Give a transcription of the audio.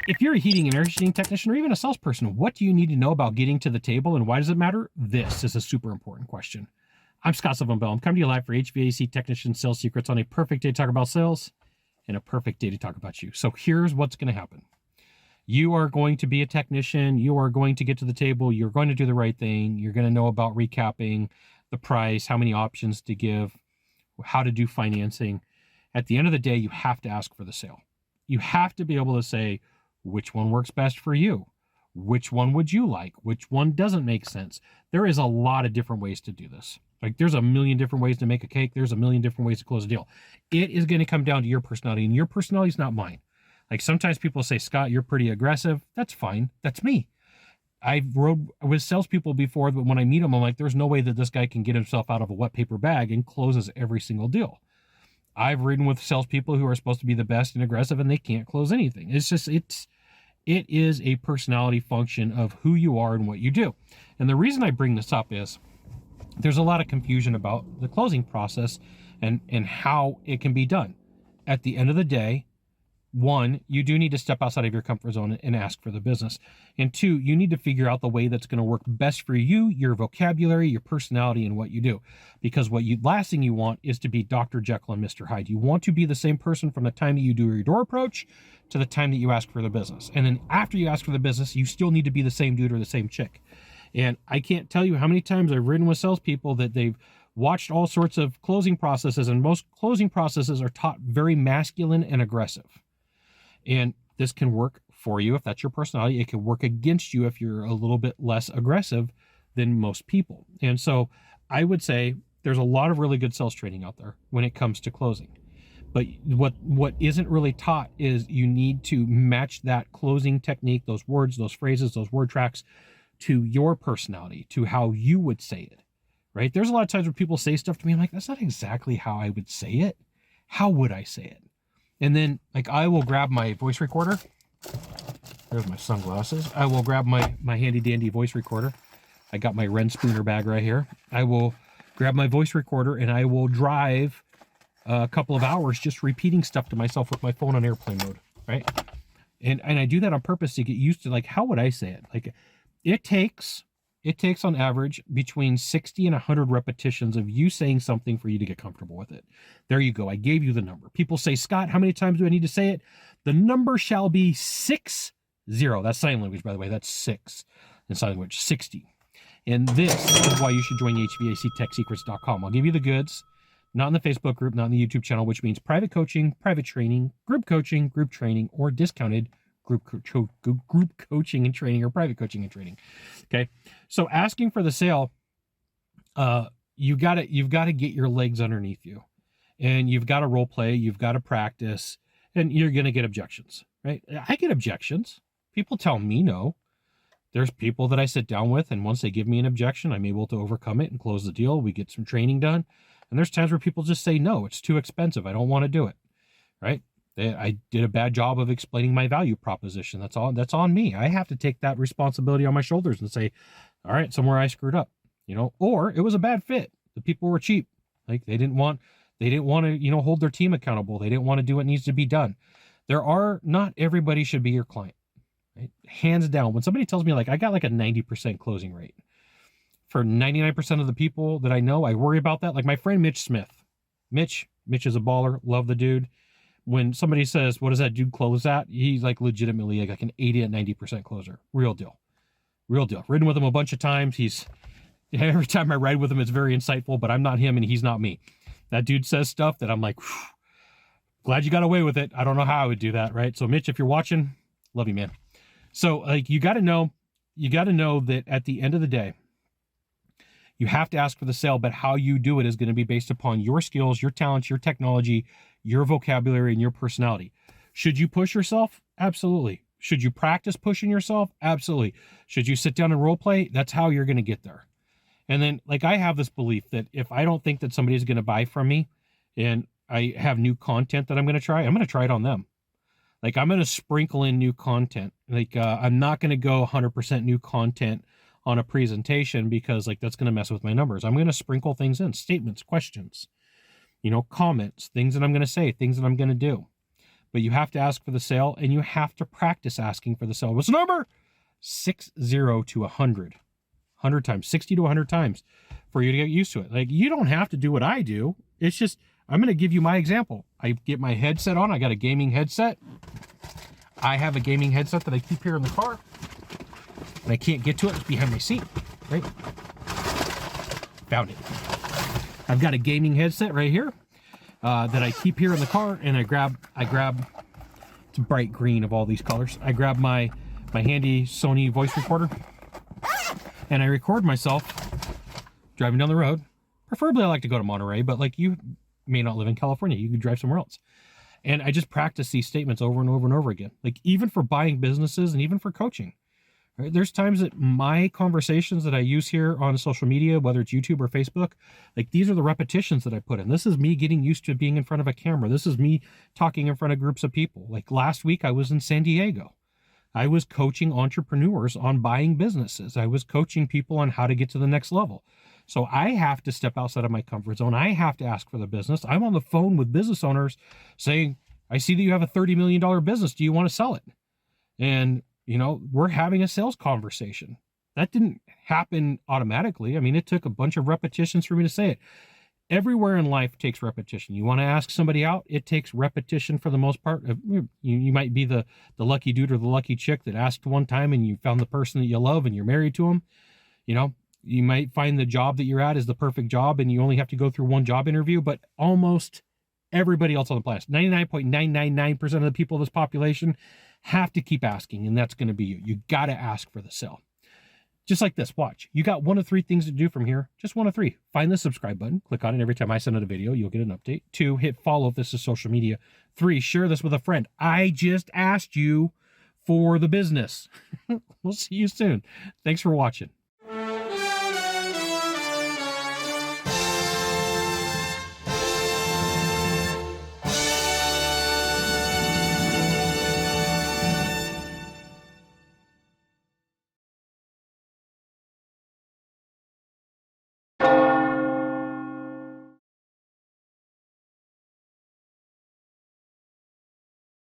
If you're a heating and air conditioning technician or even a salesperson, what do you need to know about getting to the table and why does it matter? This is a super important question. I'm Scott Sylvan Bell. I'm coming to you live for HVAC Technician Sales Secrets on a perfect day to talk about sales and a perfect day to talk about you. So here's what's going to happen. You are going to be a technician. You are going to get to the table. You're going to do the right thing. You're going to know about recapping, the price, how many options to give, how to do financing. At the end of the day, you have to ask for the sale. You have to be able to say, which one works best for you? Which one would you like? Which one doesn't make sense? There is a lot of different ways to do this. Like there's a million different ways to make a cake. There's a million different ways to close a deal. It is going to come down to your personality, and your personality is not mine. Like sometimes people say, Scott, you're pretty aggressive. That's fine. That's me. I've rode with salespeople before, but when I meet them, I'm like, there's no way that this guy can get himself out of a wet paper bag and closes every single deal. I've ridden with salespeople who are supposed to be the best and aggressive, and they can't close anything. It is a personality function of who you are and what you do. And the reason I bring this up is there's a lot of confusion about the closing process and how it can be done. At the end of the day, one, you do need to step outside of your comfort zone and ask for the business. And two, you need to figure out the way that's going to work best for you, your vocabulary, your personality, and what you do. Because last thing you want is to be Dr. Jekyll and Mr. Hyde. You want to be the same person from the time that you do your door approach to the time that you ask for the business. And then after you ask for the business, you still need to be the same dude or the same chick. And I can't tell you how many times I've ridden with salespeople that they've watched all sorts of closing processes, and most closing processes are taught very masculine and aggressive. And this can work for you if that's your personality. It can work against you if you're a little bit less aggressive than most people. And so I would say there's a lot of really good sales training out there when it comes to closing. But what isn't really taught is you need to match that closing technique, those words, those phrases, those word tracks to your personality, to how you would say it, right? There's a lot of times where people say stuff to me, I'm like, that's not exactly how I would say it. How would I say it? And then, like, I will grab my voice recorder. There's my sunglasses. I will grab my handy dandy voice recorder. I got my Ren Spooner bag right here. I will grab my voice recorder and I will drive a couple of hours just repeating stuff to myself with my phone on airplane mode, right? And I do that on purpose to get used to, like, how would I say it? Like, it takes on average between 60 and 100 repetitions of you saying something for you to get comfortable with it. There you go. I gave you the number. People say, Scott, how many times do I need to say it? The number shall be 60. That's sign language, by the way. That's 6 in sign language, 60. And this is why you should join HVACTechSecrets.com. I'll give you the goods, not in the Facebook group, not in the YouTube channel, which means private coaching, private training, group coaching, group training, or discounted group coaching and training, or private coaching and training. Okay. So asking for the sale, you've got to get your legs underneath you, and you've got to role play. You've got to practice, and you're going to get objections, right? I get objections. People tell me no. There's people that I sit down with, and once they give me an objection, I'm able to overcome it and close the deal. We get some training done. And there's times where people just say, no, it's too expensive. I don't want to do it. Right. I did a bad job of explaining my value proposition. That's on me. I have to take that responsibility on my shoulders and say, all right, somewhere I screwed up, or it was a bad fit. The people were cheap. Like they didn't want to, hold their team accountable. They didn't want to do what needs to be done. Not everybody should be your client, right? Hands down. When somebody tells me, like, I got like a 90% closing rate for 99% of the people that I know, I worry about that. Like my friend, Mitch Smith. Mitch is a baller. Love the dude. When somebody says, what does that dude close at? He's like legitimately like an 80 and 90% closer. Real deal. Ridden with him a bunch of times. Every time I ride with him, it's very insightful, but I'm not him and he's not me. That dude says stuff that I'm like, glad you got away with it. I don't know how I would do that, right? So Mitch, if you're watching, love you, man. So like, you got to know that at the end of the day, you have to ask for the sale, but how you do it is going to be based upon your skills, your talents, your technology, your vocabulary, and your personality. Should you push yourself? Absolutely. Should you practice pushing yourself? Absolutely. Should you sit down and role play? That's how you're going to get there. And then, like, I have this belief that if I don't think that somebody is going to buy from me and I have new content that I'm going to try it on them. Like, I'm going to sprinkle in new content. Like, I'm not going to go 100% new content on a presentation because, like, that's going to mess with my numbers. I'm going to sprinkle things in, statements, questions, comments, things that I'm going to say, things that I'm going to do. but you have to ask for the sale, and you have to practice asking for the sale. What's the number? 60 to 100. 100 times, 60 to 100 times for you to get used to it. Like, you don't have to do what I do. It's just, I'm going to give you my example. I get my headset on. I got a gaming headset. I have a gaming headset that I keep here in the car, and I can't get to it. It's behind my seat, right? Found it. I've got a gaming headset right here that I keep here in the car, and I grab, it's bright green of all these colors. I grab my handy Sony voice recorder, and I record myself driving down the road. Preferably I like to go to Monterey, but like, you may not live in California. You could drive somewhere else. And I just practice these statements over and over and over again. Like, even for buying businesses and even for coaching. Right? There's times that my conversations that I use here on social media, whether it's YouTube or Facebook, like, these are the repetitions that I put in. This is me getting used to being in front of a camera. This is me talking in front of groups of people. Like, last week I was in San Diego. I was coaching entrepreneurs on buying businesses. I was coaching people on how to get to the next level. So I have to step outside of my comfort zone. I have to ask for the business. I'm on the phone with business owners saying, I see that you have a $30 million business. Do you want to sell it? And, you know, we're having a sales conversation. That didn't happen automatically. I mean, it took a bunch of repetitions for me to say it. Everywhere in life takes repetition. You want to ask somebody out, it takes repetition for the most part. You might be the lucky dude or the lucky chick that asked one time and you found the person that you love and you're married to them. You know, you might find the job that you're at is the perfect job and you only have to go through one job interview, but almost everybody else on the planet, 99.999% of the people of this population, have to keep asking, and that's going to be you. You got to ask for the sale. Just like this, watch. You got one of three things to do from here. Just one of three. Find the subscribe button. Click on it. Every time I send out a video, you'll get an update. 2, hit follow if this is social media. 3, share this with a friend. I just asked you for the business. We'll see you soon. Thanks for watching.